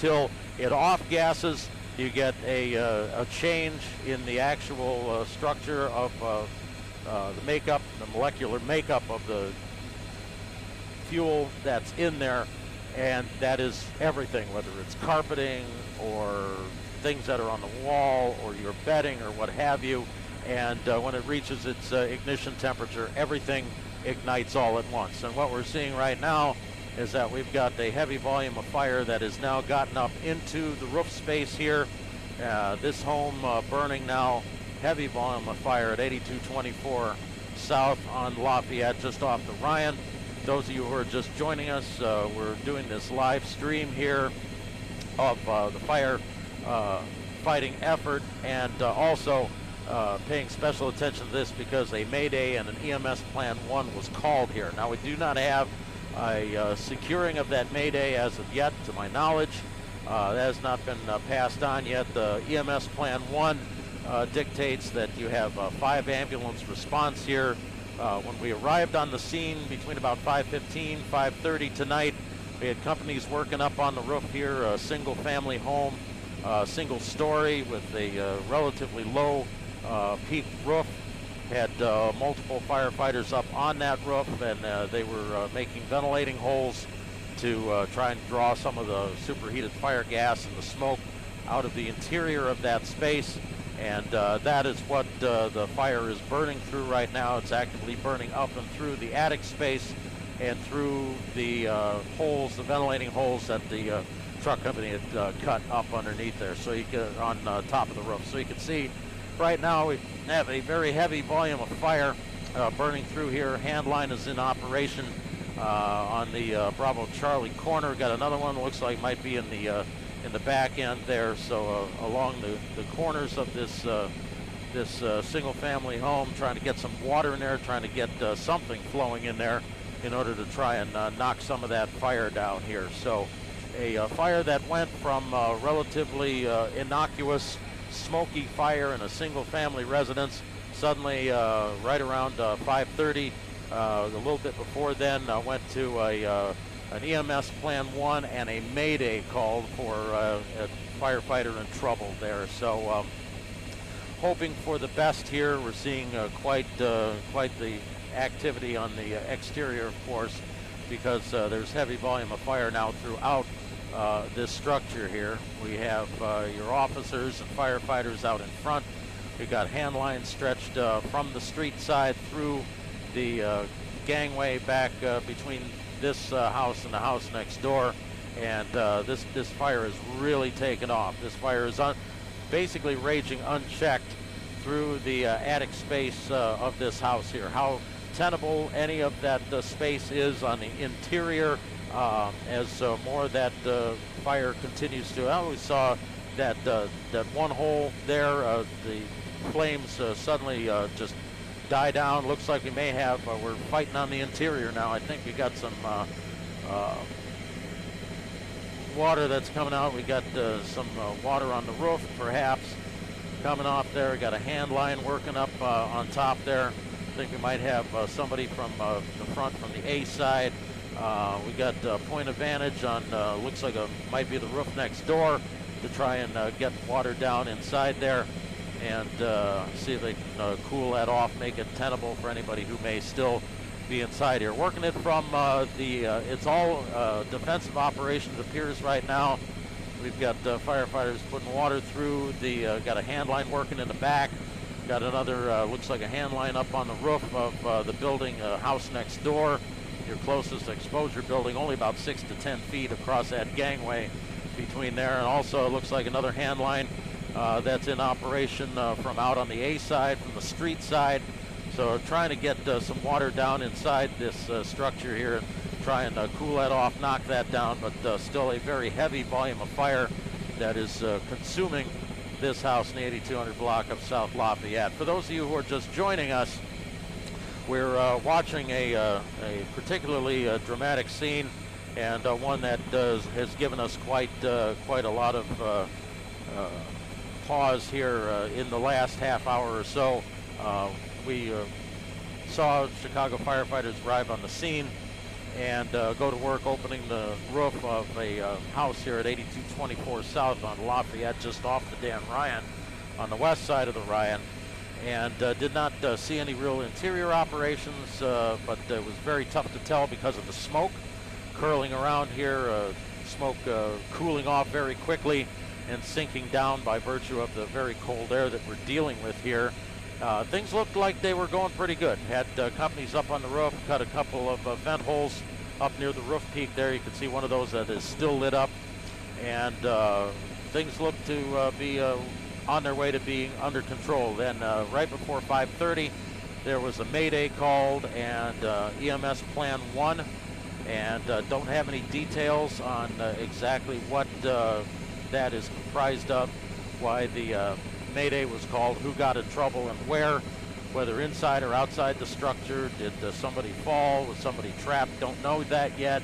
until it off-gases. You get a change in the actual structure of the makeup, the molecular makeup of the fuel that's in there, and that is everything, whether it's carpeting or things that are on the wall or your bedding or what have you. And when it reaches its ignition temperature, everything ignites all at once. And what we're seeing right now is that we've got a heavy volume of fire that has now gotten up into the roof space here. This home burning now, heavy volume of fire at 8224 South on Lafayette, just off the Ryan. Those of you who are just joining us, we're doing this live stream here of the fire fighting effort, and also paying special attention to this because a Mayday and an EMS Plan 1 was called here. Now, we do not have a securing of that Mayday as of yet, to my knowledge. That has not been passed on yet. The EMS Plan 1 dictates that you have 5 ambulance response here. When we arrived on the scene between about 5:15, 5:30 tonight, we had companies working up on the roof here, a single family home, single story with a relatively low peaked roof. Had multiple firefighters up on that roof, and they were making ventilating holes to try and draw some of the superheated fire gas and the smoke out of the interior of that space. And that is what the fire is burning through right now. It's actively burning up and through the attic space and through the holes, the ventilating holes that the truck company had cut up underneath there, so you can, on top of the roof. So you can see right now we have a very heavy volume of fire burning through here. Hand line is in operation on the Bravo Charlie corner. Got another one that looks like might be in the back end there. So along the corners of this single family home, trying to get some water in there, trying to get something flowing in there in order to try and knock some of that fire down here. So a fire that went from relatively innocuous smoky fire in a single family residence, suddenly right around 5:30, a little bit before then, went to an EMS Plan 1 and a Mayday called for a firefighter in trouble there. So hoping for the best here. We're seeing quite the activity on the exterior, of course, because there's heavy volume of fire now throughout this structure here. We have your officers and firefighters out in front. We've got hand lines stretched from the street side through the gangway back between this house and the house next door. And this fire is really taken off. This fire is basically raging unchecked through the attic space of this house here. How tenable any of that space is on the interior as more of that fire continues to. I always saw that that one hole there, the flames suddenly just die down. Looks like we may have, we're fighting on the interior now. I think we got some water that's coming out. We got some water on the roof, perhaps, coming off there. We got a hand line working up on top there. I think we might have somebody from the front, from the A side. We got point of vantage on, looks like might be the roof next door, to try and get water down inside there and see if they can cool that off, make it tenable for anybody who may still be inside here. Working it from it's all defensive operations, appears right now. We've got firefighters putting water through the, got a hand line working in the back. Got another, looks like a hand line up on the roof of the building, house next door. Your closest exposure building, only about 6 to 10 feet across that gangway between there. And also it looks like another hand line that's in operation from out on the A side, from the street side. So trying to get some water down inside this structure here and try and cool that off, knock that down, but still a very heavy volume of fire that is consuming this house in the 8200 block of South Lafayette. For those of you who are just joining us, we're watching a particularly dramatic scene, and one that has given us quite a lot of pause here in the last half hour or so. We saw Chicago firefighters arrive on the scene and go to work opening the roof of a house here at 8224 South on Lafayette, just off the Dan Ryan, on the west side of the Ryan, and did not see any real interior operations, but it was very tough to tell because of the smoke curling around here, smoke cooling off very quickly and sinking down by virtue of the very cold air that we're dealing with here. Things looked like they were going pretty good. Had companies up on the roof, cut a couple of vent holes up near the roof peak there. You can see one of those that is still lit up, and things look to be on their way to being under control. Then right before 5:30, there was a Mayday called, and EMS Plan 1, and don't have any details on exactly what that is comprised of, why the Mayday was called, who got in trouble and where, whether inside or outside the structure. Did somebody fall? Was somebody trapped? Don't know that yet.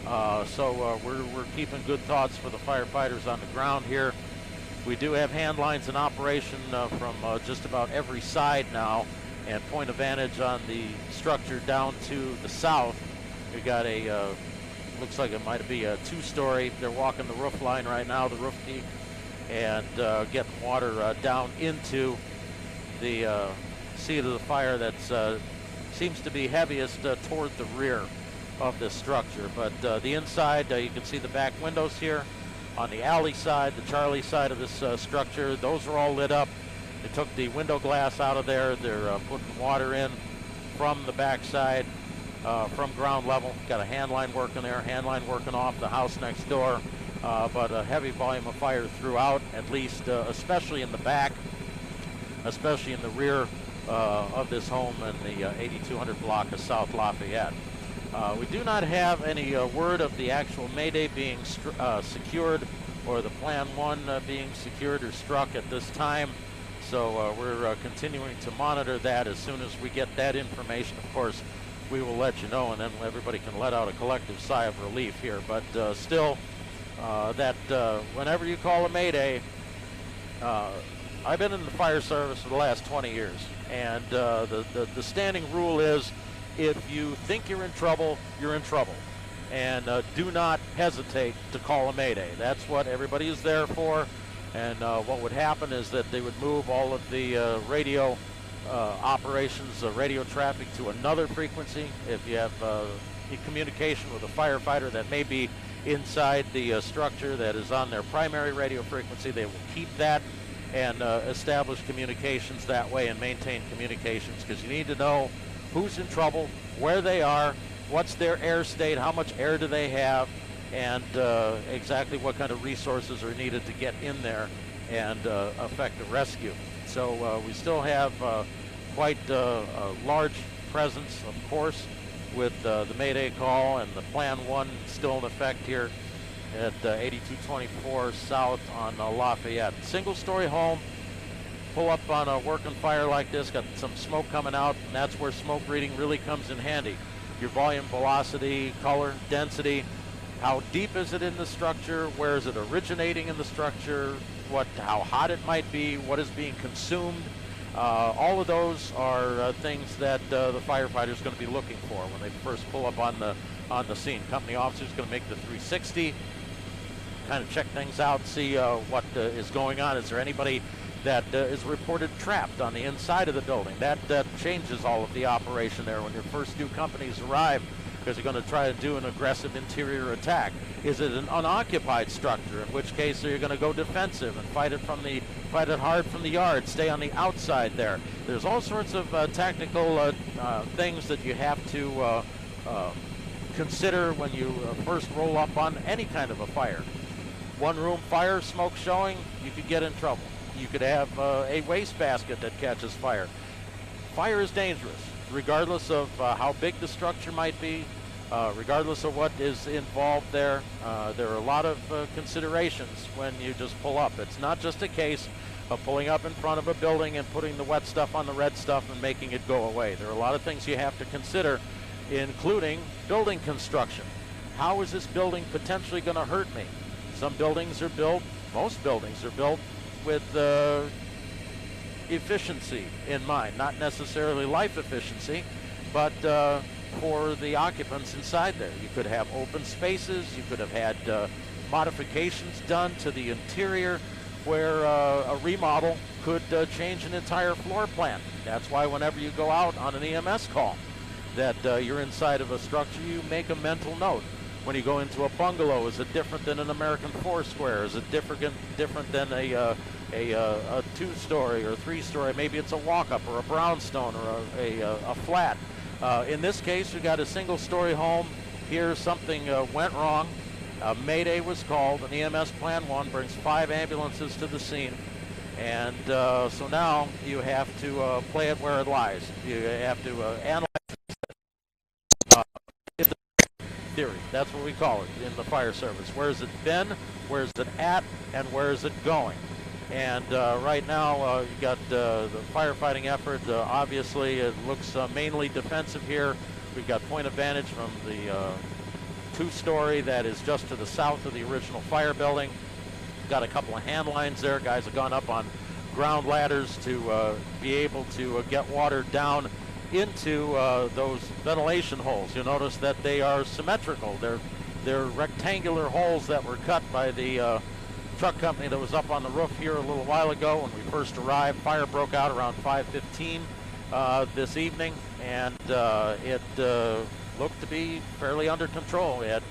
So we're keeping good thoughts for the firefighters on the ground here. We do have hand lines in operation from just about every side now, and point of vantage on the structure down to the south. We got a, looks like it might be a two-story. They're walking the roof line right now, the roof peak, and getting water down into the seat of the fire that seems to be heaviest toward the rear of this structure. But the inside, you can see the back windows here. On the alley side, the Charlie side of this structure, those are all lit up. They took the window glass out of there. They're putting water in from the back side, from ground level. Got a hand line working there, hand line working off the house next door. But a heavy volume of fire throughout, at least, especially in the back, especially in the rear of this home in the 8200 block of South Lafayette. We do not have any word of the actual Mayday being secured, or the Plan 1 being secured or struck at this time. So we're continuing to monitor that. As soon as we get that information, of course, we will let you know, and then everybody can let out a collective sigh of relief here. But still, whenever you call a Mayday, I've been in the fire service for the last 20 years, and the standing rule is, if you think you're in trouble, you're in trouble. And do not hesitate to call a Mayday. That's what everybody is there for. And what would happen is that they would move all of the radio operations, radio traffic, to another frequency. If you have communication with a firefighter that may be inside the structure that is on their primary radio frequency, they will keep that and establish communications that way and maintain communications, because you need to know who's in trouble, where they are, what's their air state, how much air do they have, and exactly what kind of resources are needed to get in there and effect a rescue. So we still have quite a large presence, of course, with the Mayday call and the Plan 1 still in effect here at 8224 South on Lafayette. Single-story home. Pull up on a working fire like this, got some smoke coming out, and that's where smoke reading really comes in handy. Your volume, velocity, color, density, how deep is it in the structure, where is it originating in the structure, how hot it might be, what is being consumed. All of those are things that the firefighter is going to be looking for when they first pull up on the scene. Company officer is going to make the 360, kind of check things out, see what is going on. Is there anybody that is reported trapped on the inside of the building? That changes all of the operation there when your first new companies arrive, because you're going to try to do an aggressive interior attack. Is it an unoccupied structure, in which case you're going to go defensive and fight it hard from the yard, stay on the outside there. There's all sorts of tactical things that you have to consider when you first roll up on any kind of a fire. One room fire, smoke showing, you could get in trouble. You could have a wastebasket that catches fire. Fire is dangerous, regardless of how big the structure might be, regardless of what is involved there. There are a lot of considerations when you just pull up. It's not just a case of pulling up in front of a building and putting the wet stuff on the red stuff and making it go away. There are a lot of things you have to consider, including building construction. How is this building potentially going to hurt me? Some buildings are built, most buildings are built with efficiency in mind, not necessarily life efficiency, but for the occupants inside there. You could have open spaces, you could have had modifications done to the interior where a remodel could change an entire floor plan. That's why whenever you go out on an EMS call that you're inside of a structure, you make a mental note. When you go into a bungalow, is it different than an American four-square? Is it different than a two-story or three-story? Maybe it's a walk-up or a brownstone or a flat. In this case, we got a single-story home. Here, something went wrong. Mayday was called. An EMS Plan 1 brings 5 ambulances to the scene. And so now you have to play it where it lies. You have to analyze theory. That's what we call it in the fire service. Where's it been? Where's it at? And where is it going? And right now, you got the firefighting effort. Obviously, it looks mainly defensive here. We've got point of vantage from the 2-story that is just to the south of the original fire building. Got a couple of hand lines there. Guys have gone up on ground ladders to be able to get water down into those ventilation holes. You'll notice that they are symmetrical. They're rectangular holes that were cut by the truck company that was up on the roof here a little while ago when we first arrived. Fire broke out around 5:15 this evening, and it looked to be fairly under control. We had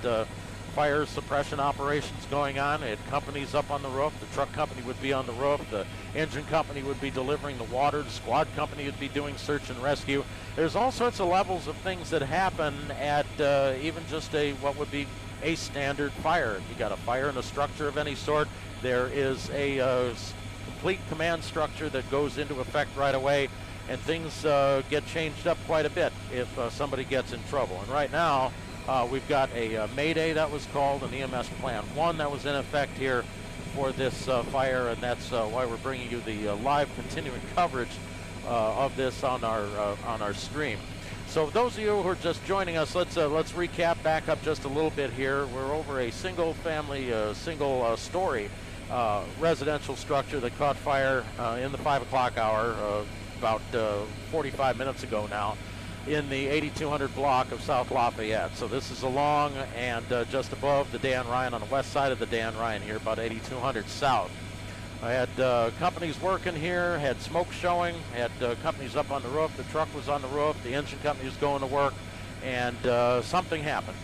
fire suppression operations going on. We had companies up on the roof. The truck company would be on the roof. The engine company would be delivering the water. The squad company would be doing search and rescue. There's all sorts of levels of things that happen at even just what would be a standard fire. If you got a fire in a structure of any sort, there is a complete command structure that goes into effect right away, and things get changed up quite a bit if somebody gets in trouble. And right now, we've got a Mayday that was called, an EMS Plan 1 that was in effect here for this fire, and that's why we're bringing you the live continuing coverage of this on our stream. So those of you who are just joining us, let's recap back up just a little bit here. We're over a single-family, single-story residential structure that caught fire in the 5 o'clock hour about 45 minutes ago now, in the 8200 block of South Lafayette. So this is along and just above the Dan Ryan, on the west side of the Dan Ryan here, about 8200 south. I had companies working here, had smoke showing, had companies up on the roof. The truck was on the roof, the engine company was going to work, and something happened.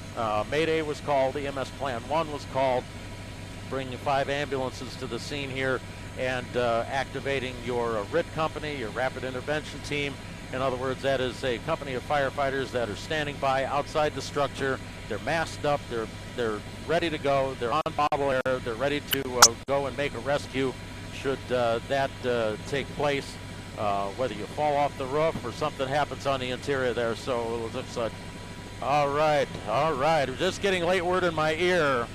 Mayday was called, EMS Plan 1 was called, bringing 5 ambulances to the scene here and activating your RIT company, your Rapid Intervention Team. In other words, that is a company of firefighters that are standing by outside the structure. They're masked up, they're ready to go, they're on bottle air, they're ready to go and make a rescue should that take place, whether you fall off the roof or something happens on the interior there. So it looks like, all right, we're just getting late word in my ear,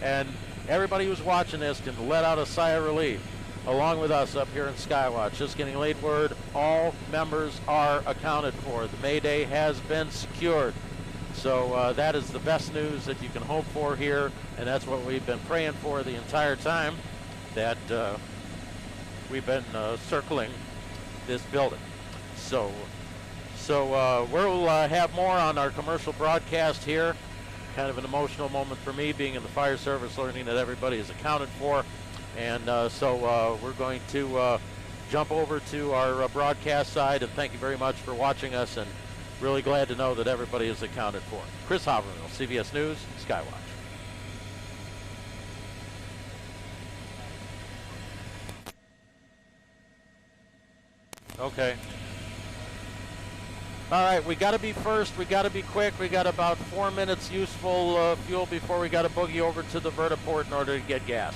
and everybody who's watching this can let out a sigh of relief along with us up here in Skywatch. Just getting late word, all members are accounted for. The Mayday has been secured. So that is the best news that you can hope for here, and that's what we've been praying for the entire time that we've been circling this building. So we'll have more on our commercial broadcast here. Kind of an emotional moment for me, being in the fire service, learning that everybody is accounted for. And so we're going to jump over to our broadcast side, and thank you very much for watching us, and really glad to know that everybody is accounted for. Chris Havermill, CBS News, Skywatch. Okay. All right, we got to be first. We got to be quick. We got about 4 minutes useful fuel before we got to boogie over to the vertiport in order to get gas.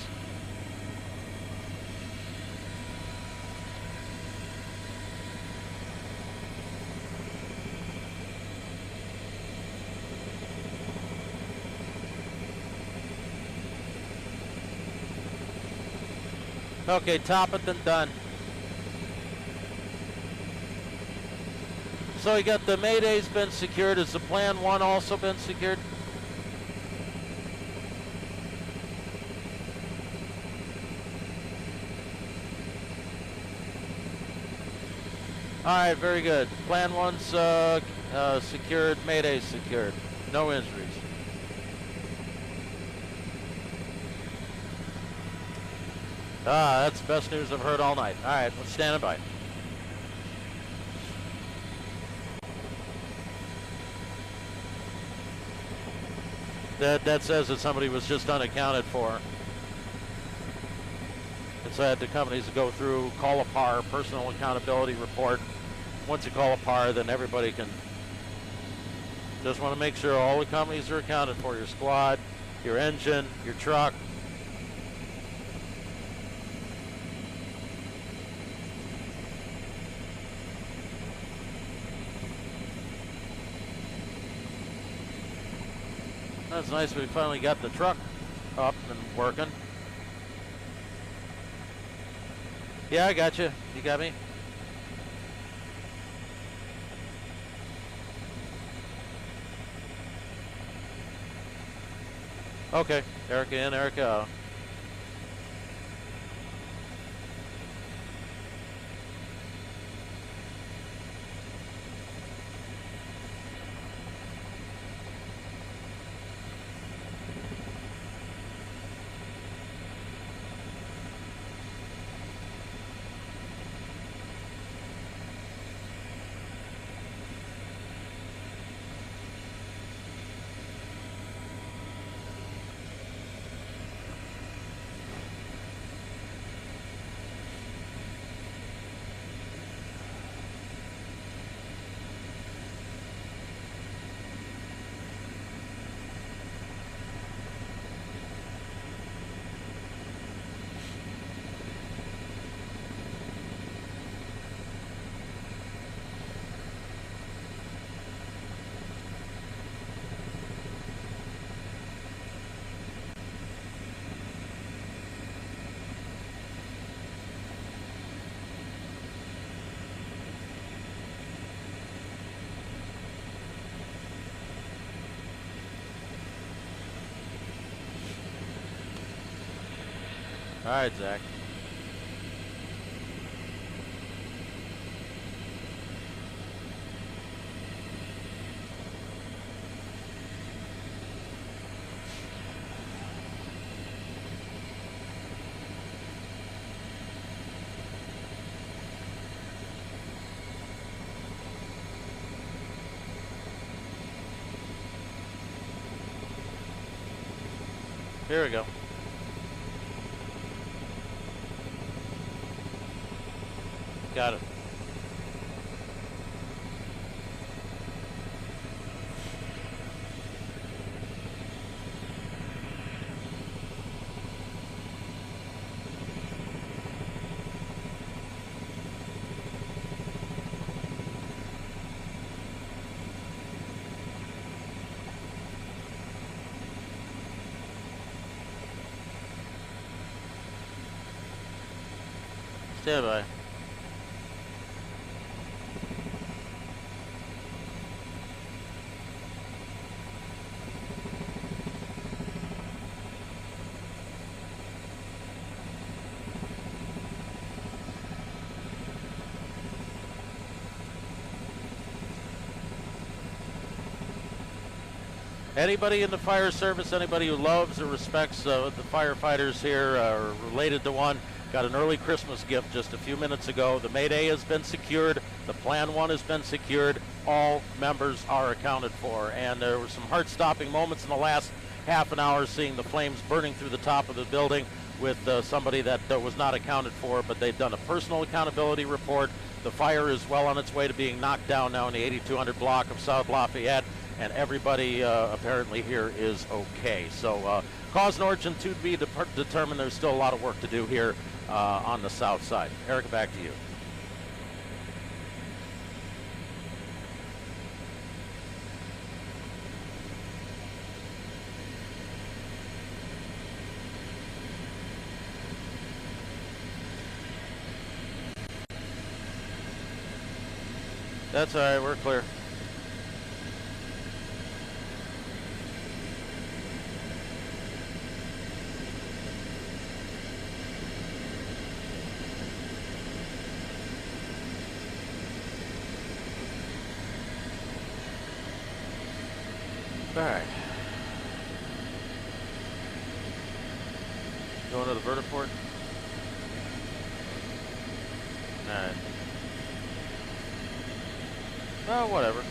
Okay, top it, then done. So you got the Mayday's been secured. Has the Plan 1 also been secured? All right, very good. Plan 1's secured. Mayday secured. No injuries. That's the best news I've heard all night. All right, we're standing by. That says that somebody was just unaccounted for. It's had the companies to go through, call a PAR, personal accountability report. Once you call a PAR, then everybody can. Just want to make sure all the companies are accounted for. Your squad, your engine, your truck. That's nice. We finally got the truck up and working. Yeah, I got you. You got me? Okay. Erica in, Erica out. All right, Zach. Here we go. Got it. Stand by. Anybody in the fire service, anybody who loves or respects the firefighters here or related to one, got an early Christmas gift just a few minutes ago. The Mayday has been secured. The Plan 1 has been secured. All members are accounted for. And there were some heart-stopping moments in the last half an hour seeing the flames burning through the top of the building with somebody that was not accounted for, but they've done a personal accountability report. The fire is well on its way to being knocked down now in the 8200 block of South Lafayette, and everybody apparently here is okay. So cause and origin to be determined. There's still a lot of work to do here on the south side. Erica, back to you. That's all right, we're clear. Alright. Going to the vertiport? Alright. Oh, whatever.